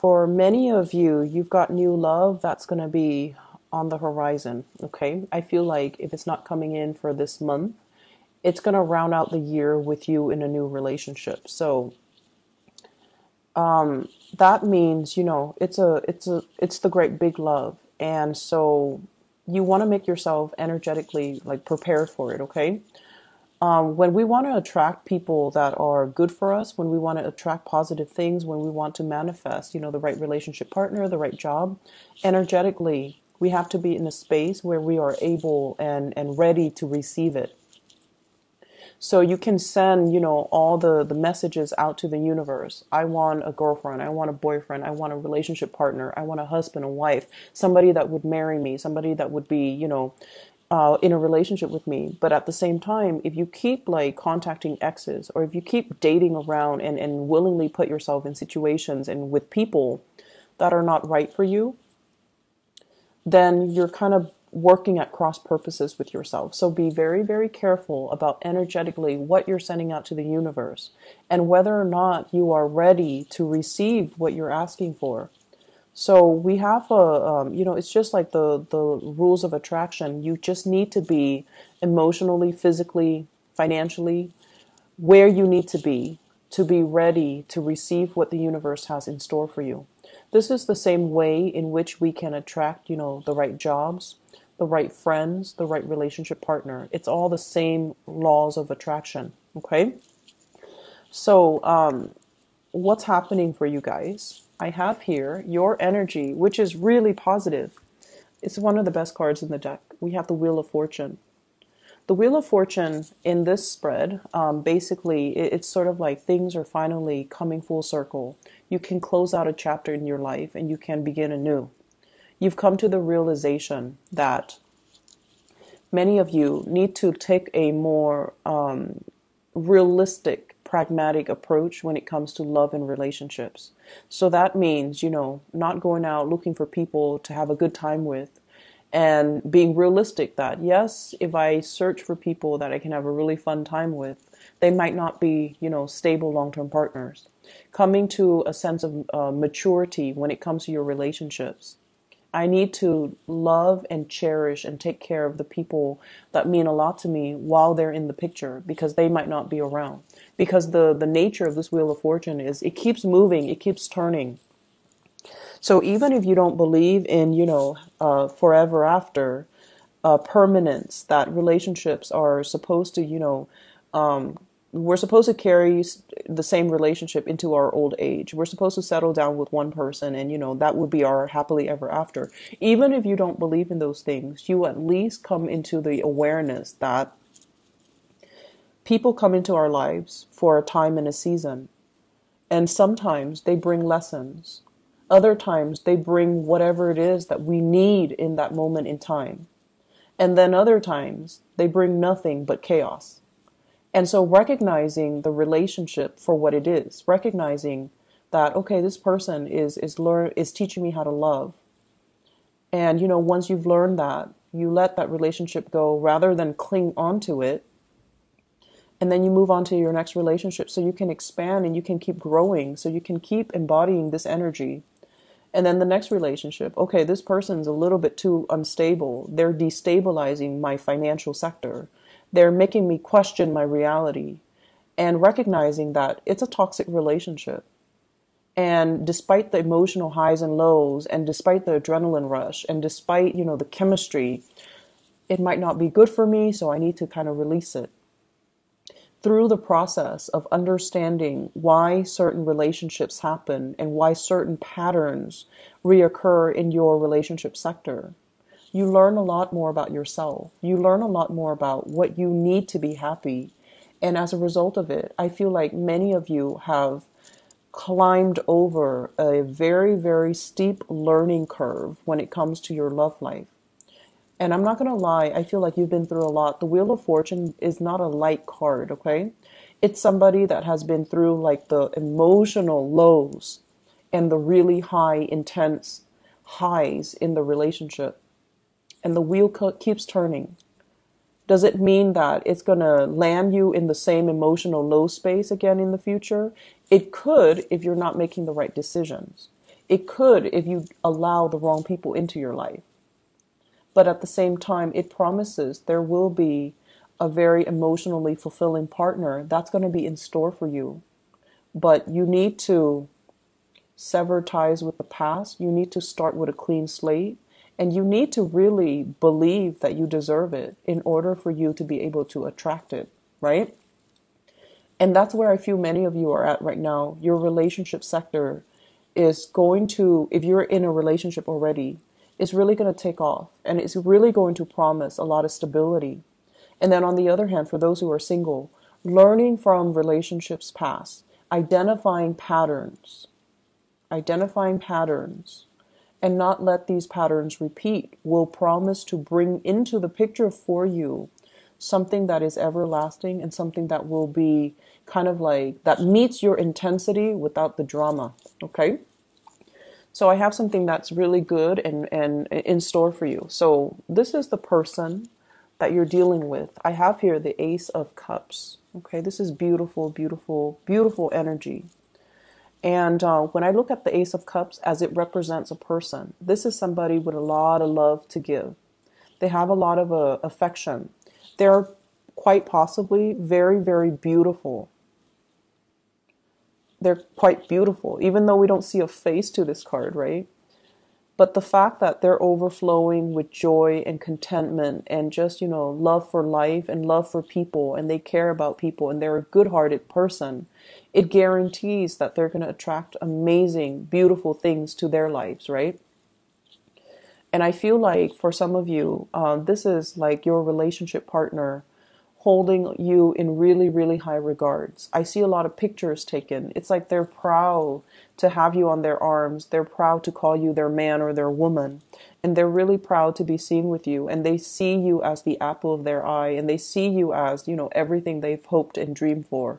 For many of you, you've got new love that's going to be on the horizon. Okay. I feel like if it's not coming in for this month, it's going to round out the year with you in a new relationship. So that means, it's the great big love. And so you want to make yourself energetically like prepared for it. Okay. When we want to attract people that are good for us, when we want to attract positive things, when we want to manifest, the right relationship partner, the right job, energetically, we have to be in a space where we are able and ready to receive it. So you can send, all the messages out to the universe. I want a girlfriend. I want a boyfriend. I want a relationship partner. I want a husband, a wife, somebody that would marry me, somebody that would be, in a relationship with me. But at the same time, if you keep like contacting exes, or if you keep dating around and willingly put yourself in situations and with people that are not right for you, then you're kind of working at cross purposes with yourself. So be very, very careful about energetically what you're sending out to the universe and whether or not you are ready to receive what you're asking for. So we have it's just like the rules of attraction. You just need to be emotionally, physically, financially where you need to be ready to receive what the universe has in store for you. This is the same way in which we can attract, the right jobs, the right friends, the right relationship partner. It's all the same laws of attraction. Okay. So, what's happening for you guys? I have here your energy, which is really positive. It's one of the best cards in the deck. We have the Wheel of Fortune. The Wheel of Fortune in this spread, basically, it's sort of like things are finally coming full circle. You can close out a chapter in your life and you can begin anew. You've come to the realization that many of you need to take a more realistic, pragmatic approach when it comes to love and relationships. So that means, not going out looking for people to have a good time with, and being realistic that, yes, if I search for people that I can have a really fun time with, they might not be, stable long-term partners. Coming to a sense of maturity when it comes to your relationships. I need to love and cherish and take care of the people that mean a lot to me while they're in the picture, because they might not be around. Because the nature of this Wheel of Fortune is it keeps moving, it keeps turning. So even if you don't believe in, forever after, permanence, that relationships are supposed to, we're supposed to carry the same relationship into our old age. We're supposed to settle down with one person and, that would be our happily ever after. Even if you don't believe in those things, you at least come into the awareness that people come into our lives for a time and a season. And sometimes they bring lessons. Other times they bring whatever it is that we need in that moment in time. And then other times they bring nothing but chaos. And so recognizing the relationship for what it is, recognizing that, okay, this person is teaching me how to love. And, once you've learned that, you let that relationship go rather than cling onto it. And then you move on to your next relationship so you can expand and you can keep growing, so you can keep embodying this energy. And then the next relationship, okay, this person's a little bit too unstable. They're destabilizing my financial sector. They're making me question my reality, and recognizing that it's a toxic relationship. And despite the emotional highs and lows, and despite the adrenaline rush, and despite, the chemistry, it might not be good for me, so I need to kind of release it. Through the process of understanding why certain relationships happen and why certain patterns reoccur in your relationship sector, you learn a lot more about yourself. You learn a lot more about what you need to be happy. And as a result of it, I feel like many of you have climbed over a very, very steep learning curve when it comes to your love life. And I'm not going to lie, I feel like you've been through a lot. The Wheel of Fortune is not a light card, okay? It's somebody that has been through like the emotional lows and the really high, intense highs in the relationship. And the wheel keeps turning. Does it mean that it's going to land you in the same emotional low space again in the future? It could if you're not making the right decisions. It could if you allow the wrong people into your life. But at the same time, it promises there will be a very emotionally fulfilling partner that's going to be in store for you. But you need to sever ties with the past. You need to start with a clean slate. And you need to really believe that you deserve it in order for you to be able to attract it, right? And that's where I feel many of you are at right now. Your relationship sector is going to, if you're in a relationship already, it's really going to take off. And it's really going to promise a lot of stability. And then on the other hand, for those who are single, learning from relationships past, identifying patterns, and not let these patterns repeat will promise to bring into the picture for you something that is everlasting and something that will be kind of like, that meets your intensity without the drama, okay? So I have something that's really good and in store for you. So this is the person that you're dealing with. I have here the Ace of Cups, okay? This is beautiful, beautiful, beautiful energy. And when I look at the Ace of Cups as it represents a person, this is somebody with a lot of love to give. They have a lot of affection. They're quite possibly very, very beautiful. They're quite beautiful, even though we don't see a face to this card, right? But the fact that they're overflowing with joy and contentment and just, love for life and love for people, and they care about people, and they're a good-hearted person, it guarantees that they're going to attract amazing, beautiful things to their lives, right? And I feel like for some of you, this is like your relationship partner holding you in really, really high regards. I see a lot of pictures taken. It's like they're proud to have you on their arms. They're proud to call you their man or their woman. And they're really proud to be seen with you. And they see you as the apple of their eye. And they see you as, everything they've hoped and dreamed for.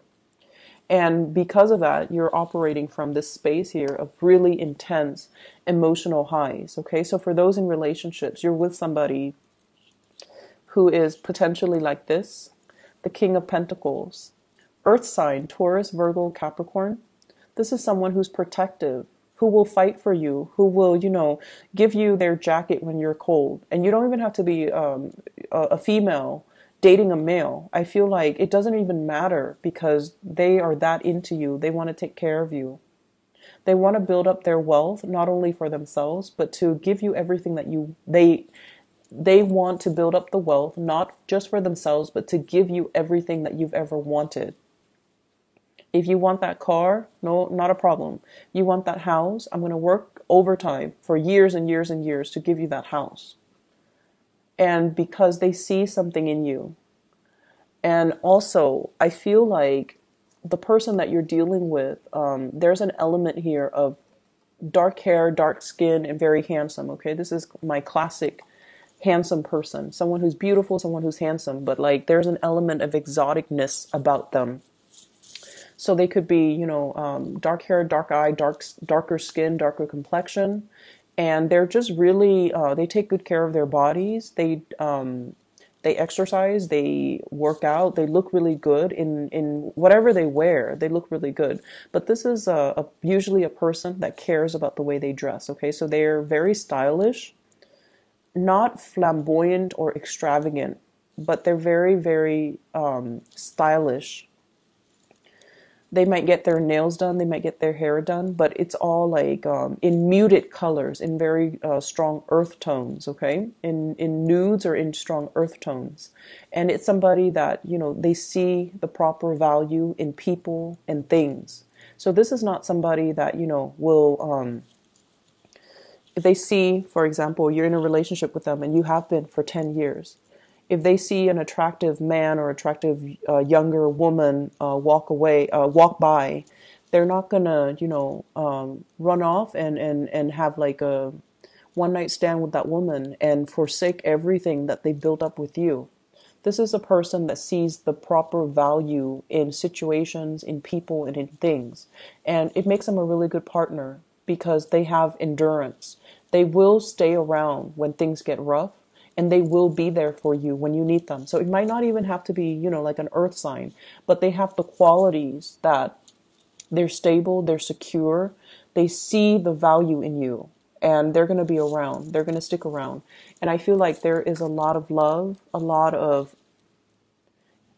And because of that, you're operating from this space here of really intense emotional highs. Okay, so for those in relationships, you're with somebody who is potentially like this, the King of Pentacles, Earth sign, Taurus, Virgo, Capricorn. This is someone who's protective, who will fight for you, who will, give you their jacket when you're cold. And you don't even have to be a female dating a male. I feel like it doesn't even matter because they are that into you. They want to take care of you. They want to build up their wealth, not only for themselves, but to give you everything that they want to build up the wealth, not just for themselves, but to give you everything that you've ever wanted. If you want that car, no, not a problem. You want that house, I'm going to work overtime for years and years and years to give you that house. And because they see something in you. And also, I feel like the person that you're dealing with, there's an element here of dark hair, dark skin, and very handsome, okay? This is my classic handsome person, someone who's beautiful, someone who's handsome, but like there's an element of exoticness about them. So they could be, dark hair, dark eye, darker skin, darker complexion, and they're just really, they take good care of their bodies. They exercise, they work out, they look really good in whatever they wear. They look really good. But this is usually a person that cares about the way they dress. Okay, so they're very stylish. Not flamboyant or extravagant, but they're very, very stylish. They might get their nails done, they might get their hair done, but it's all like in muted colors, in very strong earth tones, okay? In nudes or in strong earth tones. And it's somebody that, they see the proper value in people and things. So this is not somebody that, will... if they see, for example, you're in a relationship with them and you have been for 10 years, if they see an attractive man or attractive younger woman walk by, they're not gonna, run off and have like a one-night stand with that woman and forsake everything that they built up with you. This is a person that sees the proper value in situations, in people, and in things. And it makes them a really good partner because they have endurance. They will stay around when things get rough, and they will be there for you when you need them. So it might not even have to be, like an earth sign, but they have the qualities that they're stable, they're secure, They see the value in you, and they're going to be around. They're going to stick around. And I feel like there is a lot of love, a lot of,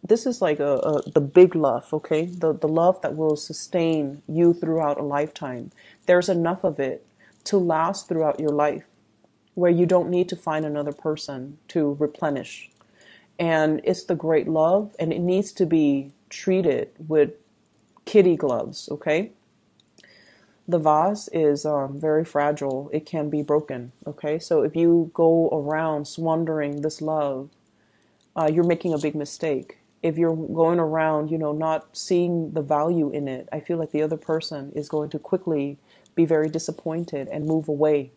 this is like the big love, okay? The love that will sustain you throughout a lifetime. There's enough of it to last throughout your life, where you don't need to find another person to replenish. And it's the great love, and it needs to be treated with kitty gloves, okay? The vase is very fragile. It can be broken, okay? So if you go around squandering this love, you're making a big mistake. If you're going around, not seeing the value in it, I feel like the other person is going to quickly be very disappointed and move away.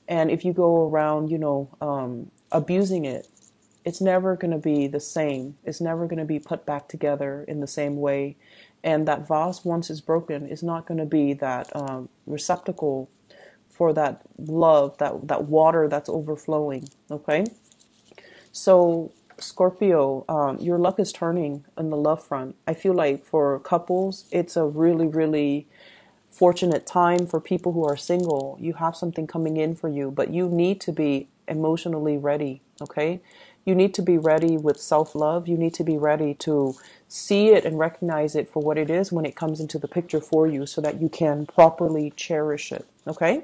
And if you go around, abusing it, it's never going to be the same. It's never going to be put back together in the same way. And that vase, once it's broken, is not going to be that receptacle for that love, that water that's overflowing, okay? So Scorpio, your luck is turning on the love front. I feel like for couples, it's a really, really fortunate time. For people who are single, you have something coming in for you, but you need to be emotionally ready, okay? You need to be ready with self-love. You need to be ready to see it and recognize it for what it is when it comes into the picture for you, so that you can properly cherish it, okay?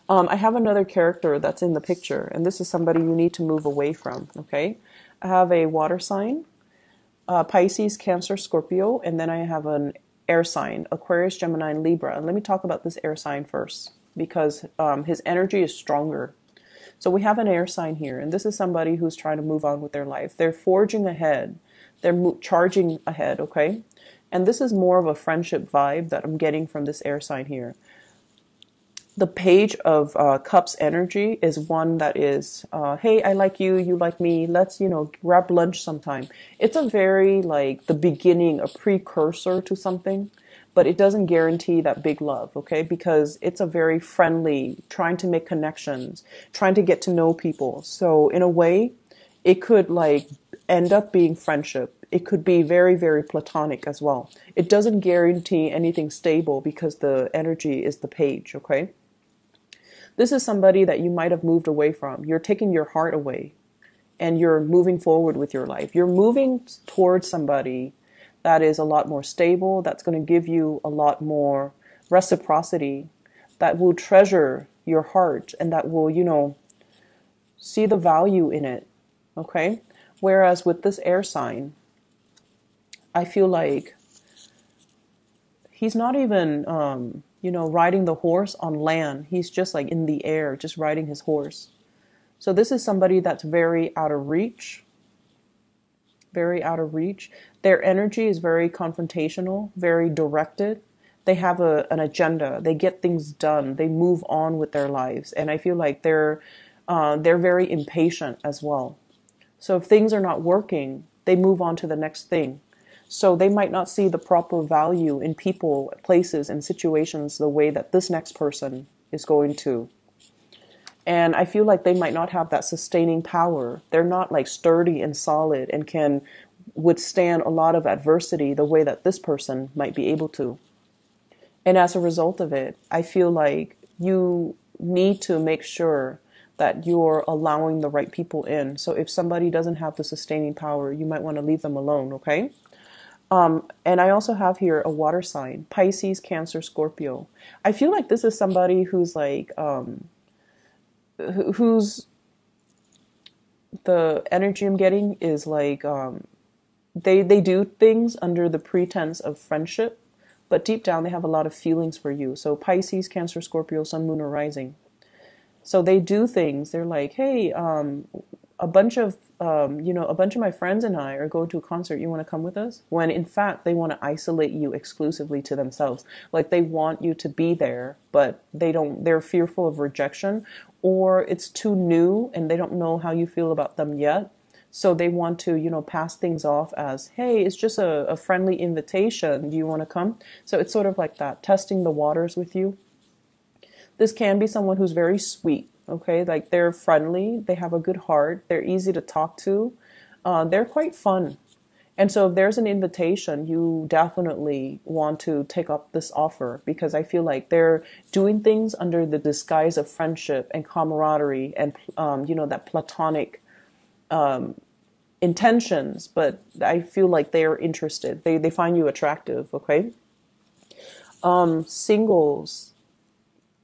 I have another character that's in the picture, and this is somebody you need to move away from, okay? I have a water sign, Pisces, Cancer, Scorpio, and then I have an air sign, Aquarius, Gemini, and Libra. And let me talk about this air sign first, because his energy is stronger. So we have an air sign here, and this is somebody who's trying to move on with their life. They're forging ahead. They're charging ahead, okay? And this is more of a friendship vibe that I'm getting from this air sign here. The Page of Cups energy is one that is, hey, I like you, you like me, let's, grab lunch sometime. It's a very, like, the beginning, a precursor to something, but it doesn't guarantee that big love, okay? Because it's a very friendly, trying to make connections, trying to get to know people. So in a way, it could, like, end up being friendship. It could be very, very platonic as well. It doesn't guarantee anything stable because the energy is the Page, okay? This is somebody that you might have moved away from. You're taking your heart away and you're moving forward with your life. You're moving towards somebody that is a lot more stable, that's going to give you a lot more reciprocity, that will treasure your heart, and that will, see the value in it, okay? Whereas with this air sign, I feel like he's not even, riding the horse on land. He's just like in the air, just riding his horse. So this is somebody that's very out of reach. Very out of reach. Their energy is very confrontational, very directed. They have an agenda. They get things done. They move on with their lives. And I feel like they're very impatient as well. So if things are not working, they move on to the next thing. So they might not see the proper value in people, places, and situations the way that this next person is going to. And I feel like they might not have that sustaining power. They're not like sturdy and solid and can withstand a lot of adversity the way that this person might be able to. And as a result of it, I feel like you need to make sure that you're allowing the right people in. So if somebody doesn't have the sustaining power, you might want to leave them alone, okay? And I also have here a water sign, Pisces, Cancer, Scorpio. I feel like this is somebody who's like, who's the energy I'm getting is like, they do things under the pretense of friendship, but deep down they have a lot of feelings for you. So Pisces, Cancer, Scorpio, Sun, Moon, or Rising. So they do things. They're like, hey, a bunch of my friends and I are going to a concert. You want to come with us? When in fact, they want to isolate you exclusively to themselves. Like they want you to be there, but they're fearful of rejection, or it's too new and they don't know how you feel about them yet. So they want to, pass things off as, hey, it's just a friendly invitation. Do you want to come? So it's sort of like that, testing the waters with you. This can be someone who's very sweet, okay? Like they're friendly, they have a good heart, they're easy to talk to, they're quite fun. And so if there's an invitation, you definitely want to take up this offer, because I feel like they're doing things under the disguise of friendship and camaraderie and, that platonic intentions. But I feel like they are interested. They find you attractive, okay? Singles,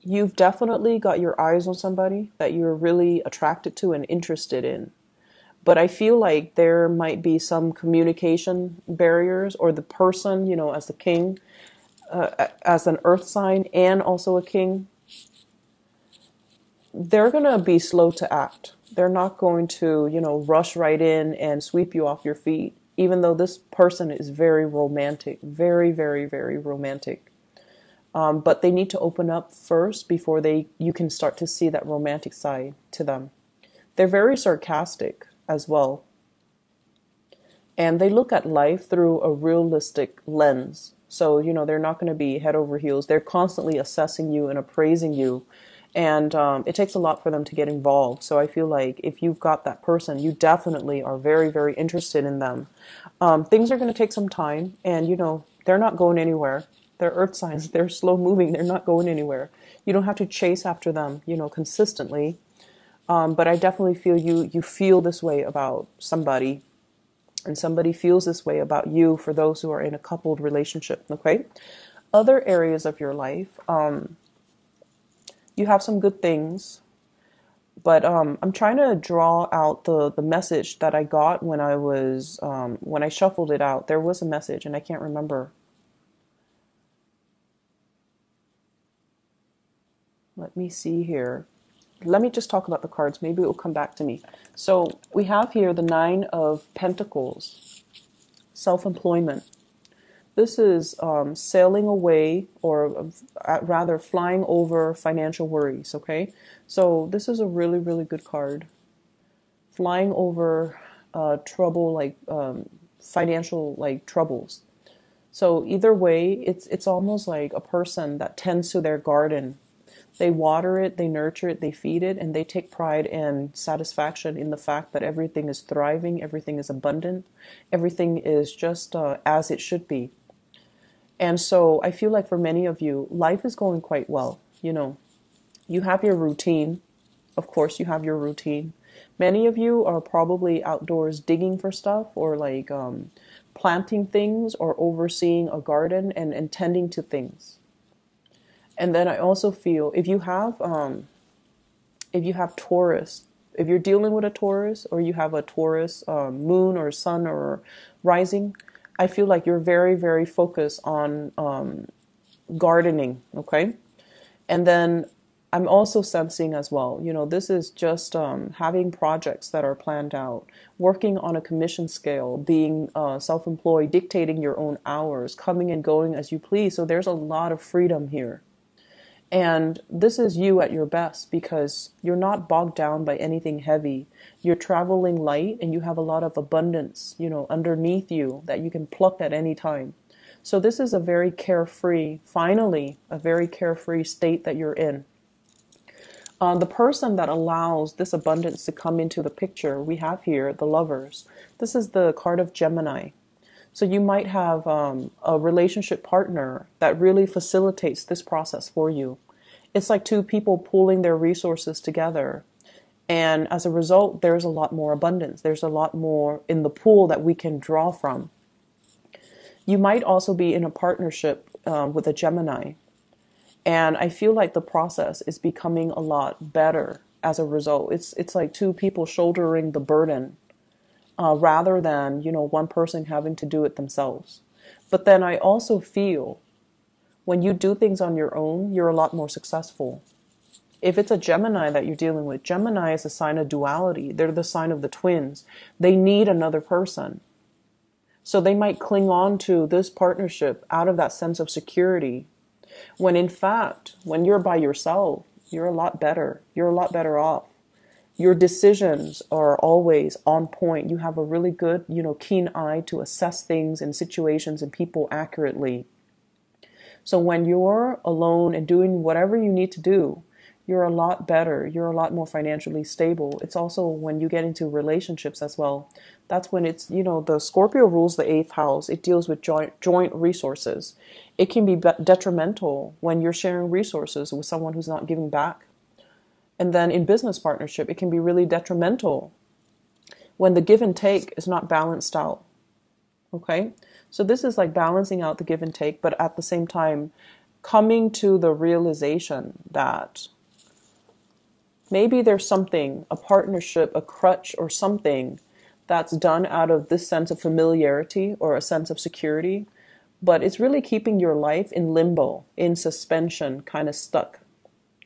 you've definitely got your eyes on somebody that you're really attracted to and interested in. But I feel like there might be some communication barriers, or the person, as the king, as an earth sign and also a king, they're going to be slow to act. They're not going to, rush right in and sweep you off your feet, even though this person is very romantic, very, very, very romantic. But they need to open up first before you can start to see that romantic side to them. They're very sarcastic as well. And they look at life through a realistic lens. So, they're not going to be head over heels. They're constantly assessing you and appraising you. And it takes a lot for them to get involved. So I feel like if you've got that person, you definitely are very, very interested in them. Things are going to take some time. And, they're not going anywhere. They're earth signs. They're slow moving. They're not going anywhere. You don't have to chase after them, consistently. But I definitely feel you feel this way about somebody, and somebody feels this way about you, for those who are in a coupled relationship, okay? Other areas of your life, you have some good things, but I'm trying to draw out the message that I got when when I shuffled it out. There was a message, and I can't remember. Let me see here. Let me just talk about the cards. Maybe it will come back to me. So we have here the Nine of Pentacles, self-employment. This is sailing away, or rather flying over financial worries, okay? So this is a really, really good card. Flying over trouble, like financial troubles. So either way, it's almost like a person that tends to their garden. They water it, they nurture it, they feed it, and they take pride and satisfaction in the fact that everything is thriving, everything is abundant, everything is just as it should be. And so I feel like for many of you, life is going quite well. You have your routine. Of course, you have your routine. Many of you are probably outdoors digging for stuff, or planting things, or overseeing a garden and tending to things. And then I also feel if you have Taurus, if you're dealing with a Taurus, or you have a Taurus moon or sun or rising, I feel like you're very, very focused on gardening, okay? And then I'm also sensing as well, this is just having projects that are planned out, working on a commission scale, being self-employed, dictating your own hours, coming and going as you please. So there's a lot of freedom here. And this is you at your best, because you're not bogged down by anything heavy. You're traveling light, and you have a lot of abundance, underneath you that you can pluck at any time. So this is a very carefree, finally, a very carefree state that you're in. The person that allows this abundance to come into the picture, we have here the Lovers. This is the card of Gemini. So you might have a relationship partner that really facilitates this process for you. It's like two people pooling their resources together. And as a result, there's a lot more abundance. There's a lot more in the pool that we can draw from. You might also be in a partnership with a Gemini. And I feel like the process is becoming a lot better as a result. It's like two people shouldering the burden. Rather than, one person having to do it themselves. But then I also feel when you do things on your own, you're a lot more successful. If it's a Gemini that you're dealing with, Gemini is a sign of duality. They're the sign of the twins. They need another person. So they might cling on to this partnership out of that sense of security. When in fact, when you're by yourself, you're a lot better. You're a lot better off. Your decisions are always on point. You have a really good, keen eye to assess things and situations and people accurately. So when you're alone and doing whatever you need to do, you're a lot better. You're a lot more financially stable. It's also when you get into relationships as well. That's when it's, the Scorpio rules the eighth house. It deals with joint resources. It can be detrimental when you're sharing resources with someone who's not giving back. And then in business partnership, it can be really detrimental when the give and take is not balanced out. Okay? So this is like balancing out the give and take, but at the same time, coming to the realization that maybe there's something, a partnership, a crutch, or something that's done out of this sense of familiarity or a sense of security, but it's really keeping your life in limbo, in suspension, kind of stuck.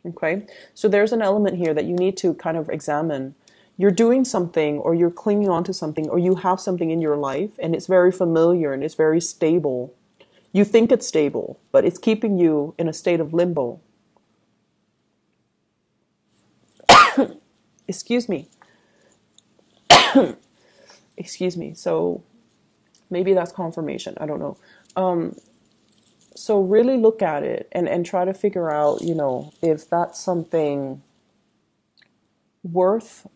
Okay? So there's an element here that you need to kind of examine. You're doing something, or you're clinging on to something, or you have something in your life, and it's very familiar and it's very stable. You think it's stable, but it's keeping you in a state of limbo. Excuse me. Excuse me. So maybe that's confirmation. I don't know. So really look at it and try to figure out, if that's something worth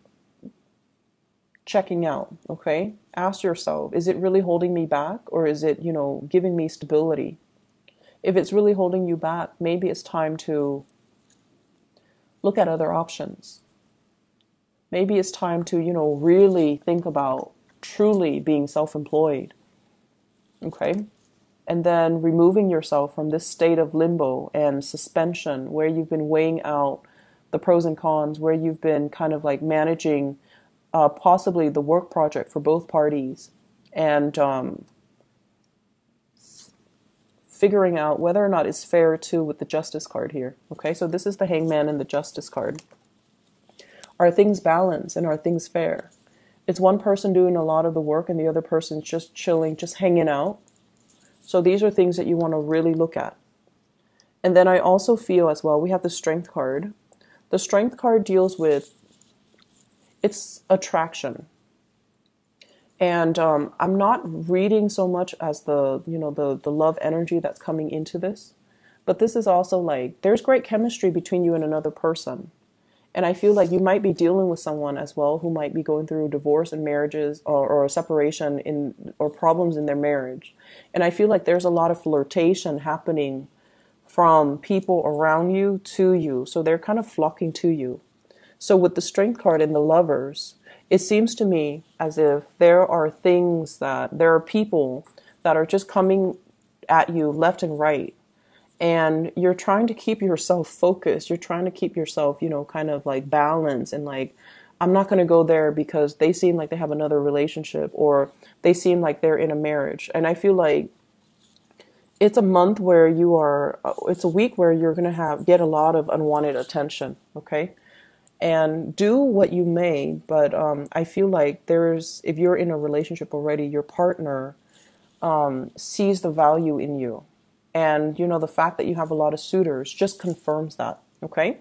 checking out. Okay. Ask yourself, is it really holding me back, or is it, giving me stability? If it's really holding you back, maybe it's time to look at other options. Maybe it's time to, really think about truly being self-employed. Okay? And then removing yourself from this state of limbo and suspension where you've been weighing out the pros and cons, where you've been kind of like managing possibly the work project for both parties, and figuring out whether or not it's fair too with the Justice card here. Okay, so this is the Hangman and the Justice card. Are things balanced and are things fair? It's one person doing a lot of the work and the other person's just chilling, just hanging out. So these are things that you want to really look at. And then I also feel as well, we have the Strength card. The Strength card deals with, it's attraction. And I'm not reading so much as the love energy that's coming into this. But this is also like, there's great chemistry between you and another person. And I feel like you might be dealing with someone as well who might be going through divorce and marriages, or a separation or problems in their marriage. And I feel like there's a lot of flirtation happening from people around you to you. So they're kind of flocking to you. So with the Strength card and the Lovers, it seems to me as if there are people that are just coming at you left and right. And you're trying to keep yourself focused. You're trying to keep yourself, kind of like balanced, and like, I'm not going to go there because they seem like they have another relationship, or they seem like they're in a marriage. And I feel like it's a month where it's a week where you're going to get a lot of unwanted attention. Okay. And do what you may, but I feel like if you're in a relationship already, your partner sees the value in you. And, the fact that you have a lot of suitors just confirms that, okay?